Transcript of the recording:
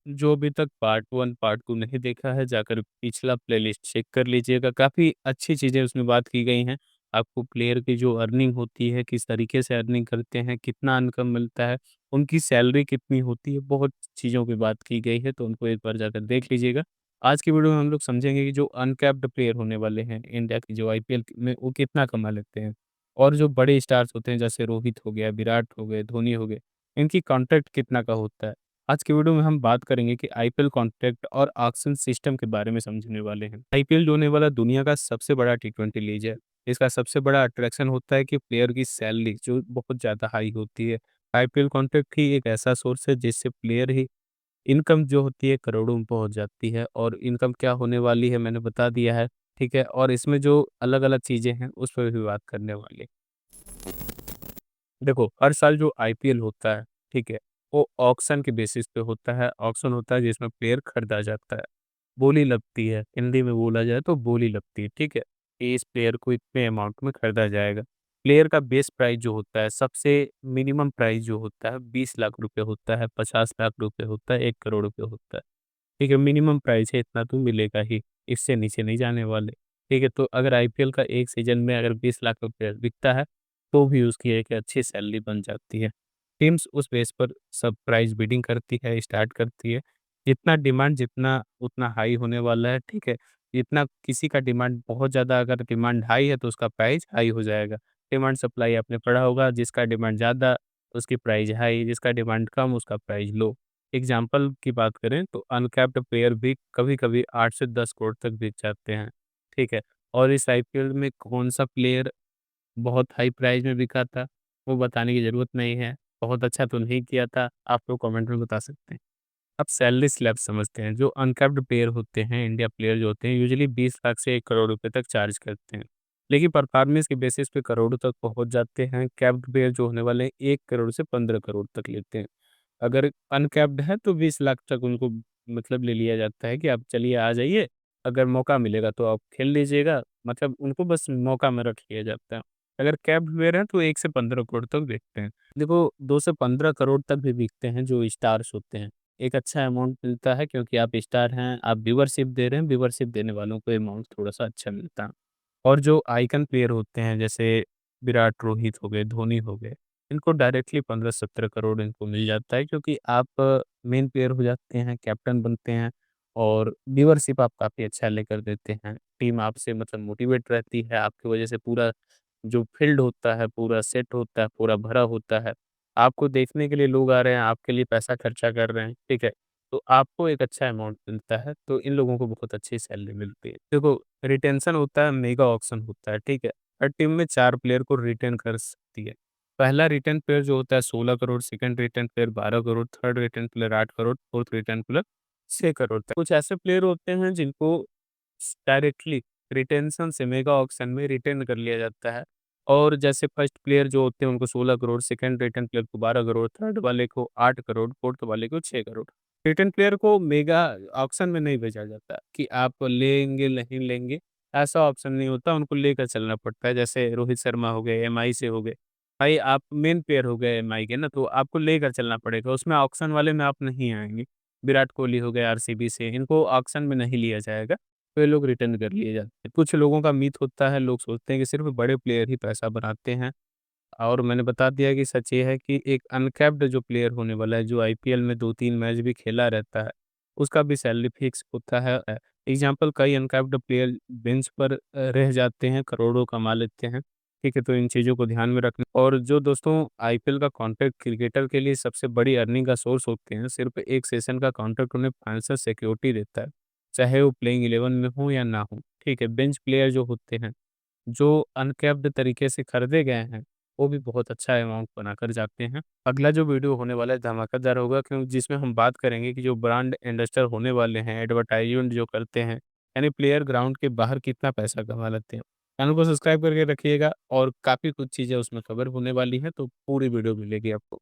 जो अभी तक पार्ट 1, पार्ट 2 नहीं देखा है, जाकर पिछला प्लेलिस्ट चेक कर लीजिएगा। काफ़ी अच्छी चीज़ें उसमें बात की गई हैं। आपको प्लेयर की जो अर्निंग होती है, किस तरीके से अर्निंग करते हैं, कितना इनकम मिलता है, उनकी सैलरी कितनी होती है, बहुत चीज़ों पे बात की गई है, तो उनको एक बार जाकर देख लीजिएगा। आज की वीडियो में हम लोग समझेंगे कि जो अनकैप्ड प्लेयर होने वाले हैं इंडिया की, जो आईपीएल में, वो कितना कमा लेते हैं। और जो बड़े स्टार्स होते हैं जैसे रोहित हो गया, विराट हो गए, धोनी हो गए, इनकी कॉन्ट्रैक्ट कितना का होता है। आज की वीडियो में हम बात करेंगे कि आईपीएल कॉन्ट्रैक्ट और ऑक्शन सिस्टम के बारे में समझने वाले हैं। आईपीएल जो होने वाला दुनिया का सबसे बड़ा टी20 लीग है। इसका सबसे बड़ा अट्रैक्शन होता है कि प्लेयर की सैलरी जो बहुत ज़्यादा हाई होती है। आईपीएल कॉन्ट्रैक्ट ही एक ऐसा सोर्स है जिससे प्लेयर ही इनकम जो होती है करोड़ों में पहुँच जाती है, और इनकम क्या होने वाली है मैंने बता दिया है, ठीक है? और इसमें जो अलग-अलग चीज़ें हैं उस पर भी बात करने वाले। देखो, हर साल जो आईपीएल होता है, ठीक है? वो ऑक्शन के बेसिस पे होता है। ऑक्शन होता है जिसमें प्लेयर खरीदा जाता है। बोली लगती है, हिंदी में बोला जाए तो बोली लगती है, ठीक है? कि इस प्लेयर को इतने अमाउंट में खरीदा जाएगा। प्लेयर का बेस प्राइस जो होता है, सबसे मिनिमम प्राइस जो होता है 20 लाख रुपए होता है, 50 लाख रुपए होता है, 1 करोड़ रुपए होता है। ठीक है, मिनिमम प्राइस है, इतना तो मिलेगा ही, इससे नीचे नहीं जाने वाले। ठीक है, तो अगर आईपीएल का एक सीज़न में अगर 20 लाख रुपए बिकता है, तो भी उसकी एक अच्छी सैलरी बन जाती है। टीम्स उस बेस पर सब प्राइस बिडिंग करती है, स्टार्ट करती है। जितना डिमांड जितना उतना हाई होने वाला है, ठीक है? जितना किसी का डिमांड बहुत ज़्यादा, अगर डिमांड हाई है, तो उसका प्राइस हाई हो जाएगा। डिमांड सप्लाई आपने पढ़ा होगा, जिसका डिमांड ज़्यादा, उसकी प्राइस हाई, जिसका डिमांड कम, उसका प्राइस लो। एग्जाम्पल की बात करें तो अनकैप्ड प्लेयर भी कभी-कभी 8 से 10 करोड़ तक बिक जाते हैं, ठीक है? और इस आईपीएल में कौन-सा प्लेयर बहुत हाई प्राइस में बिका था, वो बताने की ज़रूरत नहीं है। बहुत अच्छा तो नहीं किया था, आप लोग कमेंट में बता सकते हैं। अब सैलरी स्लैब समझते हैं। जो अनकैप्ड प्लेयर होते हैं, इंडिया प्लेयर जो होते हैं, यूजुअली 20 लाख से 1 करोड़ रुपए तक चार्ज करते हैं। लेकिन परफॉर्मेंस के बेसिस पे करोड़ों तक पहुँच जाते हैं। कैप्ड प्लेयर जो होने वाले हैं, 1 करोड़ से 15 करोड़ तक लेते हैं। अगर अनकैप्ड है तो 20 लाख तक उनको मतलब ले लिया जाता है कि आप चलिए आ जाइए, अगर मौका मिलेगा तो आप खेल लीजिएगा, मतलब उनको बस मौका में रख लिया जाता है। अगर कैप्ड प्लेयर हैं तो 1 से 15 करोड़ तक बिकते हैं। देखो, 2 से 15 करोड़ तक भी बिकते हैं जो स्टार्स होते हैं। एक अच्छा अमाउंट मिलता है क्योंकि आप स्टार हैं, आप व्यूवरशिप दे रहे हैं, व्यूवरशिप देने वालों को अमाउंट थोड़ा-सा अच्छा मिलता है। और जो आइकन प्लेयर होते हैं जैसे विराट, रोहित हो गए, धोनी हो गए, इनको डायरेक्टली 15-17 करोड़ इनको मिल जाता है, क्योंकि आप मेन प्लेयर हो जाते हैं, कैप्टन बनते हैं, और व्यूअरशिप आप काफ़ी अच्छा लेकर देते हैं। टीम आपसे मतलब मोटिवेट रहती है, आपकी वजह से पूरा जो फील्ड होता है, पूरा सेट होता है, पूरा भरा होता है। आपको देखने के लिए लोग आ रहे हैं, आपके लिए पैसा खर्चा कर रहे हैं, ठीक है? तो आपको एक अच्छा अमाउंट मिलता है, तो इन लोगों को बहुत अच्छी सैलरी मिलती है। देखो, रिटेंशन होता है, मेगा ऑक्शन होता है, ठीक है? हर टीम में 4 प्लेयर को रिटेन कर सकती है। पहला रिटेन प्लेयर जो होता है 16 crore, second retain player 12 crore, third retain player 8 crore, fourth retain player 6 crore तक। कुछ ऐसे प्लेयर होते हैं जिनको डायरेक्टली रिटेंशन से मेगा ऑक्शन में रिटेन कर लिया जाता है। और जैसे फर्स्ट प्लेयर जो होते हैं उनको 16 करोड़, सेकंड रिटेन प्लेयर को 12 करोड़, थर्ड वाले को 8 करोड़, फोर्थ वाले को 6 करोड़। रिटेन प्लेयर को मेगा ऑक्शन में नहीं भेजा जाता कि आप लेंगे, नहीं लेंगे, ऐसा ऑप्शन नहीं होता, उनको लेकर चलना पड़ता है। जैसे रोहित शर्मा हो गए, एमआई से हो गए। भाई आप मेन प्लेयर हो गए एमआई के ना, तो आपको लेकर चलना पड़ेगा, उसमें ऑक्शन वाले में आप नहीं आएँगे। विराट कोहली हो गए आरसीबी से, इनको ऑक्शन में नहीं लिया जाएगा, तो ये लोग रिटर्न कर लिए जाते हैं। कुछ लोगों का मिथ होता है, लोग सोचते हैं कि सिर्फ़ बड़े प्लेयर ही पैसा बनाते हैं, और मैंने बता दिया कि सच ये है कि एक अनकैप्ड जो प्लेयर होने वाला है, जो आईपीएल में 2-3 मैच भी खेला रहता है, उसका भी सैलरी फिक्स होता है। एग्ज़ाम्पल, कई अनकैप्ड प्लेयर बेंच पर रह जाते हैं, करोड़ों कमा लेते हैं। ठीक है, तो इन चीज़ों को ध्यान में रखना। और जो दोस्तों आईपीएल का कॉन्ट्रैक्ट क्रिकेटर के लिए सबसे बड़ी अर्निंग का सोर्स होते हैं, सिर्फ़ एक सेशन का कॉन्ट्रैक्ट उन्हें फाइनेंशियल सिक्योरिटी देता है, चाहे वो प्लेइंग 11 में हो या ना हो। ठीक है, बेंच प्लेयर जो होते हैं, जो अनकैप्ड तरीके से खरीदे गए हैं, वो भी बहुत अच्छा अमाउंट बनाकर जाते हैं। अगला जो वीडियो होने वाला है धमाकेदार होगा, क्यों जिसमें हम बात करेंगे कि जो ब्रांड एम्बेसडर होने वाले हैं, एडवर्टाइज़मेंट जो करते हैं, यानी प्लेयर ग्राउंड के बाहर कितना पैसा कमा लेते हैं। चैनल को सब्सक्राइब करके रखिएगा, और काफ़ी कुछ चीज़ें उसमें कवर होने वाली हैं, तो पूरी वीडियो मिलेगी आपको।